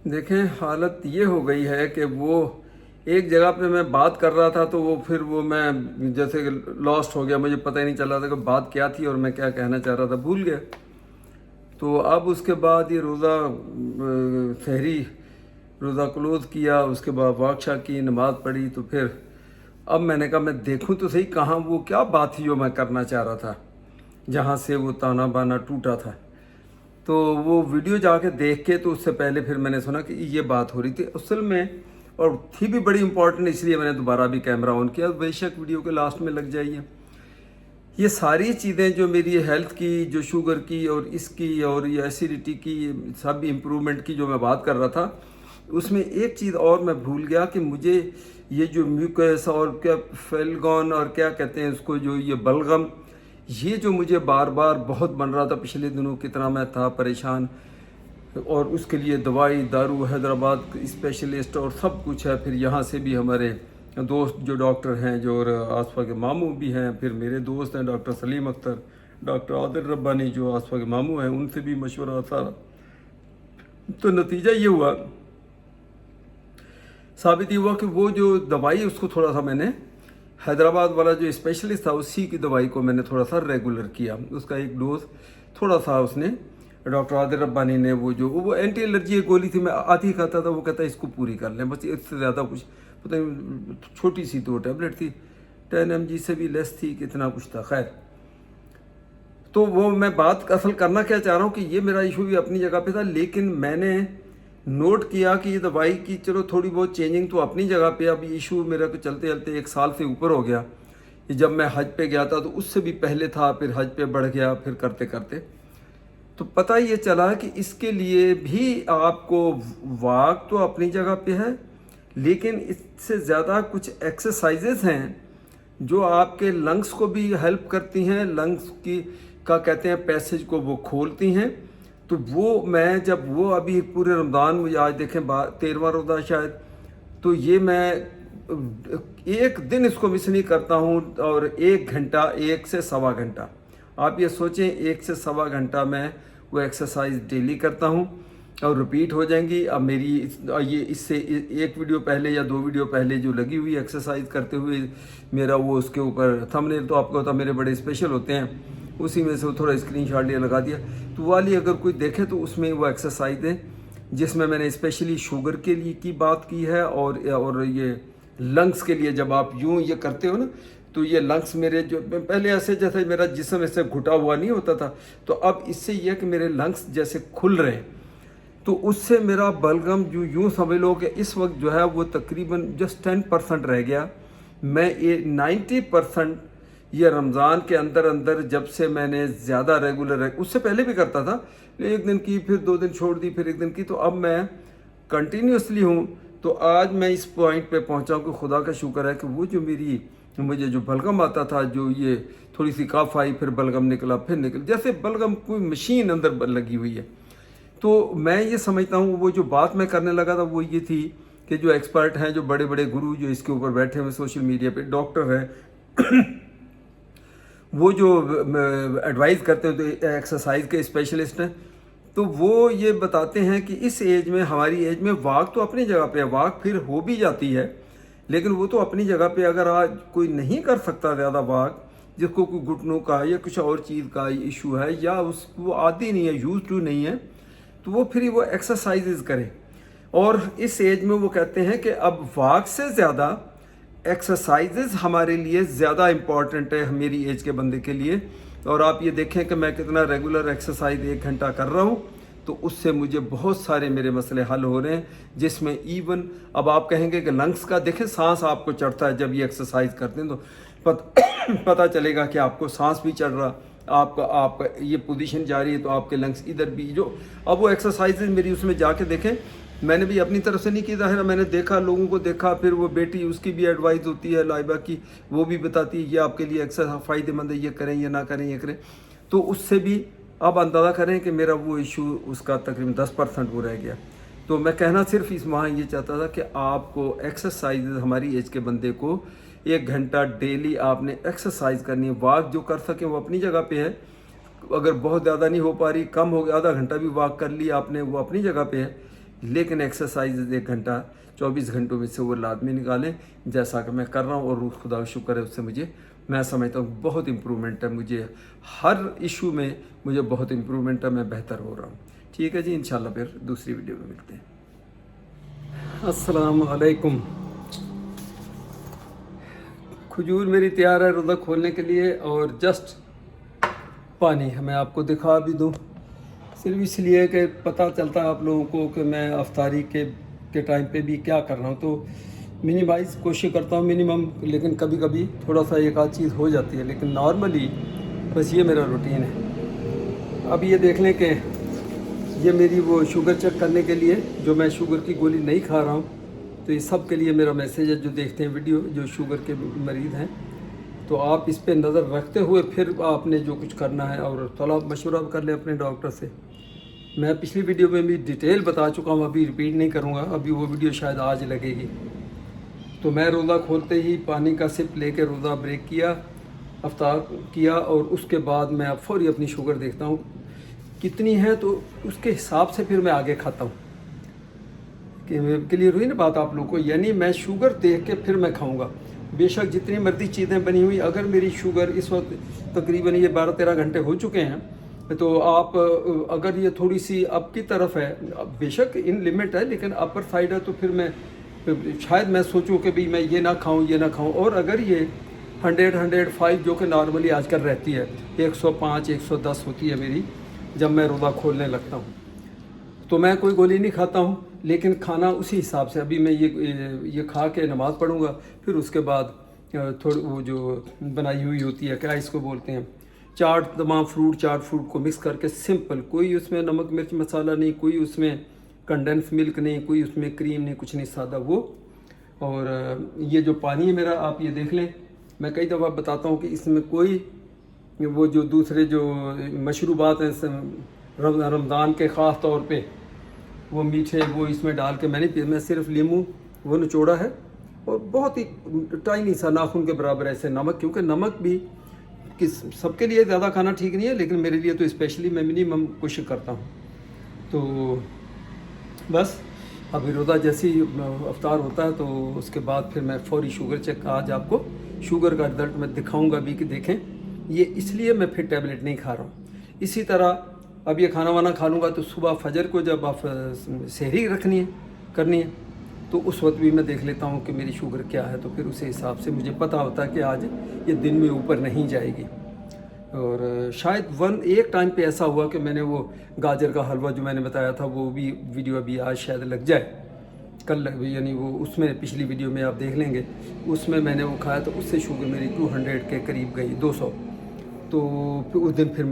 देखें, हालत ये हो गई है कि वो एक जगह पे मैं बात कर रहा था तो वो फिर वो मैं जैसे लॉस्ट हो गया, मुझे पता ही नहीं चला था कि बात क्या थी और मैं क्या कहना चाह रहा था, भूल गया। तो अब उसके बाद ये रोज़ा सहरी रोज़ा क्लोज़ किया, उसके बाद वाक़शा की नमाज़ पढ़ी, तो फिर अब मैंने कहा मैं देखूं तो सही कहाँ वो क्या बात थी जो मैं करना चाह रहा था, जहाँ से वो ताना बाना टूटा था। तो वो वीडियो जाके देख के, तो उससे पहले फिर मैंने सुना कि ये बात हो रही थी असल में, और थी भी बड़ी इंपॉर्टेंट, इसलिए मैंने दोबारा भी कैमरा ऑन किया। बेशक वीडियो के लास्ट में लग जाइए। ये सारी चीज़ें जो मेरी हेल्थ की, जो शुगर की और इसकी और ये एसिडिटी की, सब इम्प्रूवमेंट की जो मैं बात कर रहा था, उसमें एक चीज़ और मैं भूल गया कि मुझे ये जो म्यूकस और क्या फेलगॉन और क्या कहते हैं उसको, जो ये बलगम, ये जो मुझे बार बार बहुत बन रहा था पिछले दिनों, कितना मैं था परेशान, और उसके लिए दवाई दारू, हैदराबाद स्पेशलिस्ट और सब कुछ है। फिर यहाँ से भी हमारे दोस्त जो डॉक्टर हैं, जो और आसफा के मामू भी हैं, फिर मेरे दोस्त हैं डॉक्टर सलीम अख्तर, डॉक्टर आदिल रब्बानी जो आसफा के मामू हैं, उनसे भी मशवरा सारा। तो नतीजा ये हुआ, साबित ये हुआ कि वो जो दवाई उसको थोड़ा सा मैंने, हैदराबाद वाला जो स्पेशलिस्ट था उसी की दवाई को मैंने थोड़ा सा रेगुलर किया। उसका एक डोज थोड़ा सा उसने, डॉक्टर आदिल रब्बानी ने, वो एंटी एलर्जी एक गोली थी, मैं आधी खाता था, वो कहता है इसको पूरी कर लें बस, इससे ज़्यादा कुछ पता नहीं, छोटी सी 2 टैबलेट थी, 10 mg से भी लेस थी, कितना कुछ था। खैर, तो वो मैं बात असल करना क्या चाह रहा हूँ कि ये मेरा इशू भी अपनी जगह पे था, लेकिन मैंने नोट किया कि ये दवाई की चलो थोड़ी बहुत चेंजिंग तो अपनी जगह पे। अब इशू मेरा को चलते चलते 1 साल से ऊपर हो गया। ये जब मैं हज पे गया था तो उससे भी पहले था, फिर हज पे बढ़ गया, फिर करते करते तो पता ये चला कि इसके लिए भी आपको वाक तो अपनी जगह पे है, लेकिन इससे ज़्यादा कुछ एक्सरसाइजेज हैं जो आपके लंग्स को भी हेल्प करती हैं, लंग्स की का कहते हैं पैसेज को वो खोलती हैं। तो वो मैं जब वो अभी पूरे रमज़ान, मुझे आज देखें 13वां रोज़ा शायद, तो ये मैं एक दिन इसको मिस नहीं करता हूँ, और 1 घंटा, 1 से सवा घंटा, आप ये सोचें 1 से सवा घंटा मैं वो एक्सरसाइज डेली करता हूँ, और रिपीट हो जाएंगी। अब मेरी ये इससे 1 वीडियो पहले या 2 वीडियो पहले जो लगी हुई एक्सरसाइज करते हुए मेरा वो उसके ऊपर थंबनेल तो आपको होता, मेरे बड़े स्पेशल होते हैं, उसी में से वो थोड़ा स्क्रीनशॉट लिया लगा दिया, तो वाली अगर कोई देखे तो उसमें वो एक्सरसाइज है जिसमें मैंने स्पेशली शुगर के लिए की बात की है, और ये लंग्स के लिए जब आप यूँ ये करते हो ना, तो ये लंग्स मेरे जो पहले ऐसे जैसे मेरा जिस्म ऐसे घुटा हुआ नहीं होता था, तो अब इससे यह कि मेरे लंग्स जैसे खुल रहे हैं, तो उससे मेरा बलगम जो यूँ समझ लो कि इस वक्त जो है वो तकरीबन जस्ट 10% रह गया। मैं ये 90% ये रमज़ान के अंदर अंदर, जब से मैंने ज़्यादा रेगुलर है, उससे पहले भी करता था, 1 दिन की, फिर 2 दिन छोड़ दी, फिर 1 दिन की, तो अब मैं कंटिन्यूसली हूँ। तो आज मैं इस पॉइंट पे पहुँचा हूँ कि खुदा का शुक्र है कि वो जो मुझे जो बलगम आता था, जो ये थोड़ी सी कफ आई, फिर बलगम निकला, फिर निकल, जैसे बलगम कोई मशीन अंदर लगी हुई है। तो मैं ये समझता हूँ वो जो बात मैं करने लगा था वो ये थी कि जो एक्सपर्ट हैं, जो बड़े बड़े गुरु जो इसके ऊपर बैठे हुए सोशल मीडिया पे, डॉक्टर हैं वो जो एडवाइस करते हैं, तो एक्सरसाइज के स्पेशलिस्ट हैं, तो वो ये बताते हैं कि इस एज में, हमारी एज में, वाक तो अपनी जगह पे है, वाक फिर हो भी जाती है, लेकिन वो तो अपनी जगह पे। अगर आज कोई नहीं कर सकता ज़्यादा वाक, जिसको कोई घुटनों का या कुछ और चीज़ का इशू है, या उसको आदी नहीं है, यूज टू नहीं है, तो वो फिर वो एक्सरसाइजेज करे। और इस एज में वो कहते हैं कि अब वाक से ज़्यादा एक्सरसाइजेज हमारे लिए ज़्यादा इम्पॉर्टेंट है, मेरी एज के बंदे के लिए। और आप ये देखें कि मैं कितना रेगुलर एक्सरसाइज 1 घंटा कर रहा हूँ, तो उससे मुझे बहुत सारे मेरे मसले हल हो रहे हैं, जिसमें इवन अब आप कहेंगे कि लंग्स का, देखें सांस आपको चढ़ता है जब ये एक्सरसाइज करते हैं, तो पता चलेगा कि आपको सांस भी चढ़ रहा, आपका ये पोजीशन जा रही है, तो आपके लंग्स इधर भी जो, अब वो एक्सरसाइजेज मेरी उसमें जाके देखें, मैंने भी अपनी तरफ से नहीं की ज़ाहिर, मैंने देखा, लोगों को देखा, फिर वो बेटी उसकी भी एडवाइस होती है लाइबा की, वो भी बताती है ये आपके लिए एक्सरसाइज फ़ायदेमंद है, ये करें, ये ना करें, ये करें, तो उससे भी आप अंदाज़ा करें कि मेरा वो इशू उसका तकरीबन 10% वो रह गया। तो मैं कहना सिर्फ इस वहाँ ये चाहता था कि आपको एक्सरसाइज, हमारी एज के बंदे को 1 घंटा डेली आपने एक्सरसाइज करनी है। वाक जो कर सकें वो अपनी जगह पे है, अगर बहुत ज़्यादा नहीं हो पा रही, कम हो गया, आधा घंटा भी वॉक कर लिया आपने, वो अपनी जगह पे है, लेकिन एक्सरसाइज 1 घंटा 24 घंटों में से वो लाजमी निकालें, जैसा कि मैं कर रहा हूँ। और खुदा का शुक्र है, उससे मुझे, मैं समझता हूँ बहुत इम्प्रूवमेंट है, मुझे हर इशू में मुझे बहुत इम्प्रूवमेंट है, मैं बेहतर हो रहा हूँ। ठीक है जी, इंशाल्लाह फिर दूसरी वीडियो में मिलते हैं। अस्सलाम वालेकुम। खजूर मेरी तैयार है रोज़ा खोलने के लिए, और जस्ट पानी मैं आपको दिखा भी दूँ, सिर्फ इसलिए कि पता चलता है आप लोगों को कि मैं अफ्तारी के टाइम पे भी क्या कर रहा हूँ। तो मिनिमाइज़ कोशिश करता हूँ मिनिमम, लेकिन कभी कभी थोड़ा सा एक आध चीज़ हो जाती है, लेकिन नॉर्मली बस ये मेरा रूटीन है। अब ये देख लें कि ये मेरी वो शुगर चेक करने के लिए जो मैं शुगर की गोली नहीं खा रहा हूँ, तो ये सब के लिए मेरा मैसेज है जो देखते हैं वीडियो, जो शुगर के मरीज़ हैं। तो आप इस पे नज़र रखते हुए फिर आपने जो कुछ करना है, और थोड़ा मशवरा कर लें अपने डॉक्टर से। मैं पिछली वीडियो में भी डिटेल बता चुका हूँ, अभी रिपीट नहीं करूँगा, अभी वो वीडियो शायद आज लगेगी। तो मैं रोज़ा खोलते ही पानी का सिप लेके रोज़ा ब्रेक किया, अफ्तार किया, और उसके बाद मैं फौरी अपनी शुगर देखता हूँ कितनी है, तो उसके हिसाब से फिर मैं आगे खाता हूँ। कि क्लियर हुई ना बात आप लोगों को, यानी मैं शुगर देख के फिर मैं खाऊँगा। बेशक जितनी मर्जी चीज़ें बनी हुई, अगर मेरी शुगर इस वक्त तकरीबन ये 12-13 घंटे हो चुके हैं, तो आप अगर ये थोड़ी सी अप की तरफ है, बेशक इन लिमिट है, लेकिन अपर साइड है, तो फिर मैं शायद मैं सोचूं कि भाई मैं ये ना खाऊं, ये ना खाऊं। और अगर ये 100-105 जो कि नॉर्मली आजकल रहती है, 105-110 होती है मेरी जब मैं रोज़ा खोलने लगता हूँ, तो मैं कोई गोली नहीं खाता हूँ, लेकिन खाना उसी हिसाब से। अभी मैं ये खा के नमाज़ पढ़ूँगा, फिर उसके बाद थोड़ी वो जो बनाई हुई होती है, क्या इसको बोलते हैं, चाट, तमाम चाट फ्रूट को मिक्स करके सिंपल, कोई उसमें नमक मिर्च मसाला नहीं, कोई उसमें कंडेंस मिल्क नहीं, कोई उसमें क्रीम नहीं, कुछ नहीं, सादा वो। और ये जो पानी है मेरा, आप ये देख लें, मैं कई दफ़ा बताता हूँ कि इसमें कोई वो जो दूसरे जो मशरूबात हैं रमज़ान के ख़ास तौर पे, वो मीठे वो इसमें डाल के मैंने पिया। मैं सिर्फ नींबू वो निचोड़ा है, और बहुत ही टाइनी सा नाखून के बराबर ऐसे नमक, क्योंकि नमक भी किस सबके लिए ज़्यादा खाना ठीक नहीं है, लेकिन मेरे लिए तो स्पेशली मैं मिनिमम कोशिश करता हूँ। तो बस अभी रोज़ा जैसे ही अफ्तार होता है, तो उसके बाद फिर मैं फौरी शुगर चेक, आज आपको शुगर का रिजल्ट मैं दिखाऊंगा भी कि देखें। ये इसलिए मैं फिर टैबलेट नहीं खा रहा हूँ। इसी तरह अब ये खाना वाना खा लूँगा, तो सुबह फजर को जब आप सहरी करनी है, तो उस वक्त भी मैं देख लेता हूँ कि मेरी शुगर क्या है, तो फिर उसी हिसाब से मुझे पता होता है कि आज ये दिन में ऊपर नहीं जाएगी। और शायद एक टाइम पे ऐसा हुआ कि मैंने वो गाजर का हलवा जो मैंने बताया था, वो भी वीडियो अभी आज शायद लग जाए, कल यानी वो उसमें पिछली वीडियो में आप देख लेंगे, उसमें मैंने वो खाया, तो उससे शुगर मेरी 200 के करीब गई, 200। तो फिर उस दिन फिर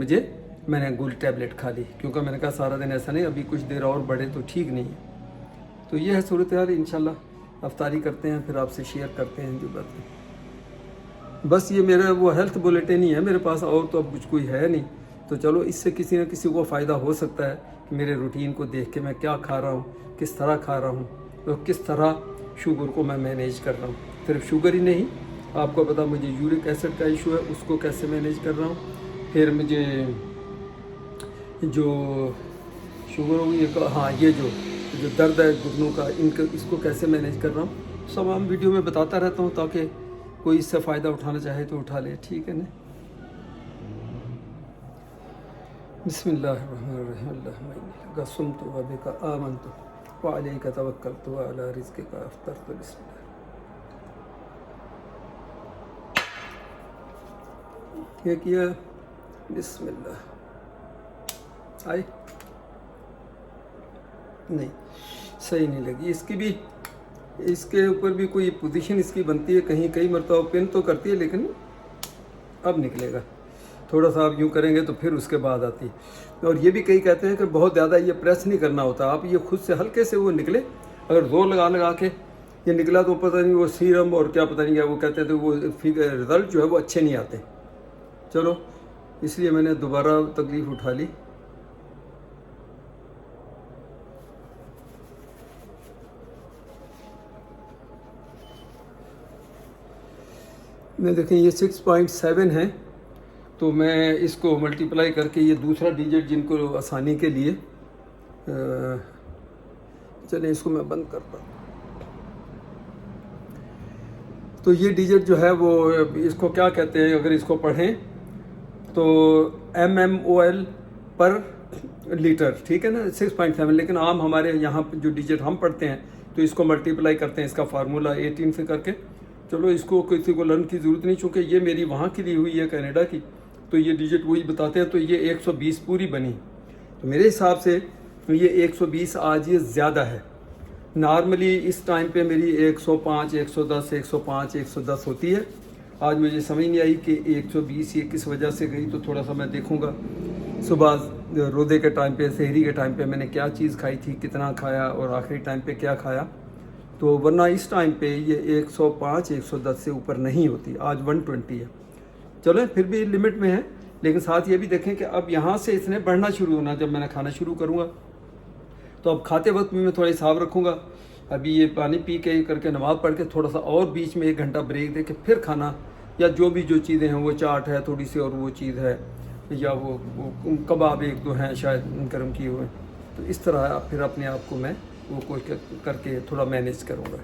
मैंने गोली टैबलेट खा ली, क्योंकि मैंने कहा सारा दिन ऐसा नहीं, अभी कुछ देर और बढ़े तो ठीक नहीं है। तो ये है सूरत हाल। इंशाल्लाह अफ्तारी करते हैं, फिर आपसे शेयर करते हैं जो बातें। बस ये मेरा वो हेल्थ बुलेटिन ही है मेरे पास, और तो अब कुछ कोई है नहीं। तो चलो, इससे किसी न किसी को फ़ायदा हो सकता है कि मेरे रूटीन को देख के मैं क्या खा रहा हूँ, किस तरह खा रहा हूँ, तो किस तरह शुगर को मैं मैनेज कर रहा हूँ। सिर्फ शुगर ही नहीं, आपको पता मुझे यूरिक एसिड का इशू है, उसको कैसे मैनेज कर रहा हूँ, फिर मुझे जो शुगर होगी, हाँ ये जो दर्द है घुटनों का, इसको कैसे मैनेज कर रहा हूँ, सब हम वीडियो में बताता रहता हूँ, ताकि कोई इससे फ़ायदा उठाना चाहे तो उठा ले। ठीक है ना। बिस्मिल्लाहिर्रहमानिर्रहीम। सुमतु व बिका आमनतु व अलैका तवक्कलतु व अला रिज़्क़िका अफ़्तरतु। बिस्मिल्लाह। ये किया, बिस्मिल्लाह। आई नहीं, सही नहीं लगी। इसकी भी, इसके ऊपर भी कोई पोजीशन इसकी बनती है, कहीं कई मरतबा पिन तो करती है, लेकिन अब निकलेगा। थोड़ा सा आप यूँ करेंगे तो फिर उसके बाद आती है। और ये भी कई कहते हैं कि बहुत ज़्यादा ये प्रेस नहीं करना होता, आप ये खुद से हल्के से वो निकले। अगर जोर लगा के ये निकला तो पता नहीं वो सीरम और क्या पता नहीं क्या वो कहते हैं, तो वो रिज़ल्ट जो है वो अच्छे नहीं आते। चलो, इसलिए मैंने दोबारा तकलीफ़ उठा ली। मैं देखें ये 6.7 है, तो मैं इसको मल्टीप्लाई करके ये दूसरा डिजिट जिनको आसानी के लिए चलें इसको मैं बंद करता हूँ। तो ये डिजिट जो है वो इसको क्या कहते हैं, अगर इसको पढ़ें तो mmol पर लीटर, ठीक है ना, 6.7। लेकिन आम हमारे यहाँ पे जो डिजिट हम पढ़ते हैं तो इसको मल्टीप्लाई करते हैं इसका फार्मूला 18 से करके। चलो इसको किसी को लर्न की ज़रूरत नहीं, चूँकि ये मेरी वहाँ की ली हुई है कनाडा की, तो ये डिजिट वही बताते हैं। तो ये 120 पूरी बनी, तो मेरे हिसाब से ये 120 आज ये ज़्यादा है। नॉर्मली इस टाइम पे मेरी 105, 110, 105, 110 होती है। आज मुझे समझ नहीं आई कि 120 ये किस वजह से गई, तो थोड़ा सा मैं देखूँगा। सुबह रोज़े के टाइम पे, सहरी के टाइम पे मैंने क्या चीज़ खाई थी, कितना खाया, और आखिरी टाइम पे क्या खाया, तो वरना इस टाइम पे ये 105, 110 से ऊपर नहीं होती। आज 120 है। चलो फिर भी लिमिट में है, लेकिन साथ ये भी देखें कि अब यहाँ से इसने बढ़ना शुरू होना। जब मैंने खाना शुरू करूँगा तो अब खाते वक्त भी मैं थोड़ा हिसाब रखूँगा। अभी ये पानी पी के करके नमाज़ पढ़ के थोड़ा सा और बीच में 1 घंटा ब्रेक दे के फिर खाना, या जो चीज़ें हैं, वो चाट है थोड़ी सी और वो चीज़ है, या वो कबाब 1-2 हैं शायद गर्म किए हुए। तो इस तरह फिर अपने आप को मैं वो कोशिश करके थोड़ा मैनेज करूँगा।